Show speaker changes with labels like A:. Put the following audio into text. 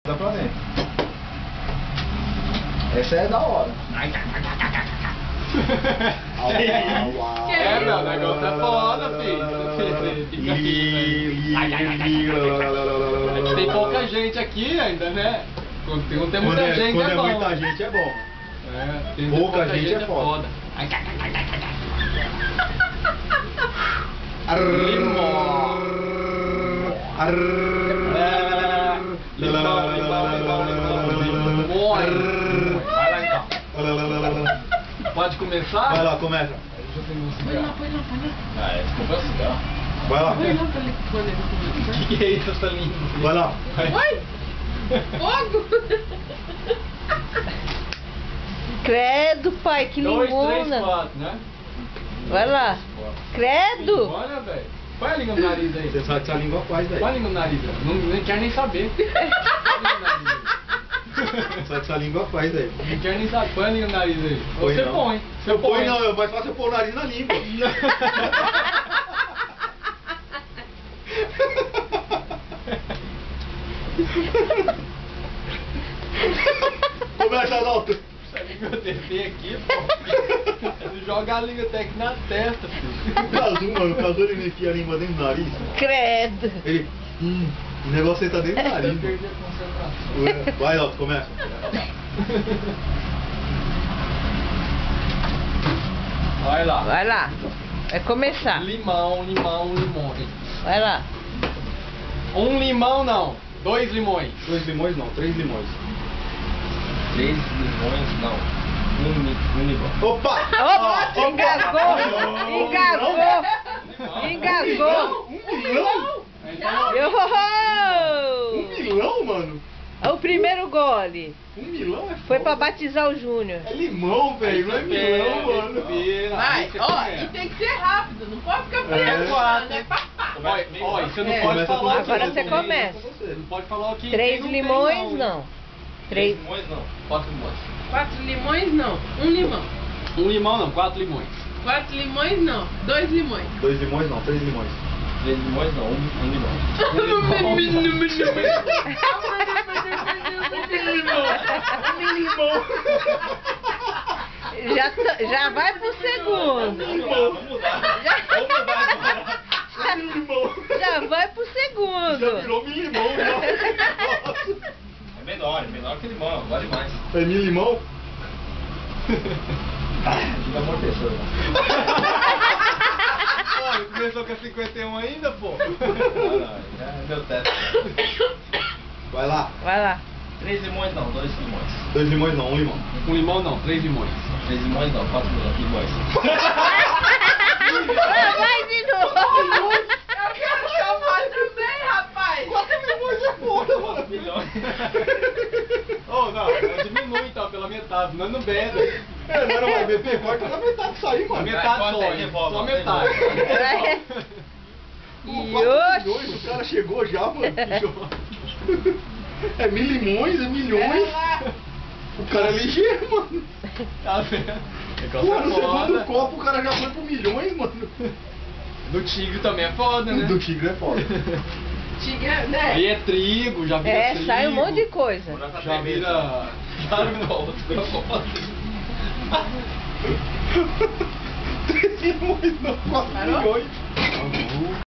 A: Dá pra ver. Essa é da hora.
B: É, meu negócio é foda, filho. Tem pouca gente aqui ainda, né? Quando tem muita gente
A: quando
B: é bom.
A: muita gente é bom.
B: É, tem
A: pouca gente é foda.
B: Vai lá então. Pode começar?
A: Vai lá, começa.
C: Põe lá.
B: Ah, é, desculpa assim, ó.
A: Vai lá.
C: Põe lá pra ele poder comer.
B: O que é isso, essa língua?
A: Vai lá.
C: Oi! Fogo!
D: Credo, pai, que
B: 2, 3,
D: limona.
B: 4, né?
D: Vai lá. Credo.
B: Olha, velho. Põe a língua no nariz aí.
A: Você sabe que essa língua faz, velho.
B: Põe a língua no nariz, velho. Não quer nem saber. Põe a língua no nariz aí.
A: Sabe que essa língua faz, velho.
B: Não quer nem saber. Põe a língua no nariz aí.
A: Põe
B: Você
A: não.
B: põe. Você
A: Eu põe não, é mais fácil eu pôr o nariz na língua. Começa a alto.
B: Essa língua TT aqui, pô. Ele joga a língua até aqui na testa, filho.
A: O Cazu, ele enfia a língua dentro do nariz.
D: Credo.
A: Ele, o negócio aí tá dentro do
B: Eu
A: nariz.
B: perdi a concentração.
A: Vai, Alto, começa.
B: Vai lá.
D: Vai lá. Vai começar.
B: Limão, limões.
D: Vai lá.
B: Um limão não. 2 limões.
A: 2 limões não, 3 limões.
B: 3 limões não. Um limão.
A: Opa!
D: Opa, engasgou. Engasgou.
A: Um milão? Um milão, mano?
D: O primeiro gole.
A: Um milão é foda.
D: Foi pra batizar o Júnior.
A: É limão, velho, não é milão, mano.
C: Vai, ó, e tem que ser rápido, não pode ficar pensando, é papá.
B: Olha, você não
D: É.
B: pode falar o que
D: Agora
B: eu
D: você
B: tô
D: começa.
B: Você não pode falar o que
D: 3
B: quem
D: limões,
B: tem,
D: não. 3.
B: limões não. 4 limões.
C: 4 limões não, um limão.
B: Um limão não, 4 limões.
C: 4 limões não, 2 limões.
A: 2 limões não, 3 limões.
B: 3 limões não, um limão.
D: Já vai pro segundo. Já vai pro
A: Já
D: segundo.
A: virou mil limão, já.
B: É menor que limão, vale mais.
A: É mil limão?
B: Fica amortecendo. Olha, começou com a 51 ainda, pô. Não, já deu teto.
A: Vai lá.
D: Vai lá.
B: 3 limões não, 2 limões.
A: 2 limões não, 1 limão.
B: Um limão não, 3 limões. 3 limões não, 4 limões.
D: Vai de novo.
C: Eu quero chamar também, rapaz.
A: 4 limões é foda, mano.
B: Oh, não, diminui então pela metade, não bebe.
A: É, não vai beber, corta na metade disso aí, mano.
B: Metade só metade.
D: E
A: 4
D: oxe.
A: milhões, o cara chegou já, mano. É mil limões, é milhões. O cara é ligeiro, mano.
B: Tá vendo?
A: Pô, no segundo copo o cara já foi pro milhões, mano.
B: Do tigre também é foda, né?
A: Do tigre é foda.
C: Tigre, né?
B: Aí é trigo, já vira
D: É,
B: trigo.
D: sai um monte de coisa.
B: Já vira... Já vira foda.
A: 3 limões não, 4 milhões.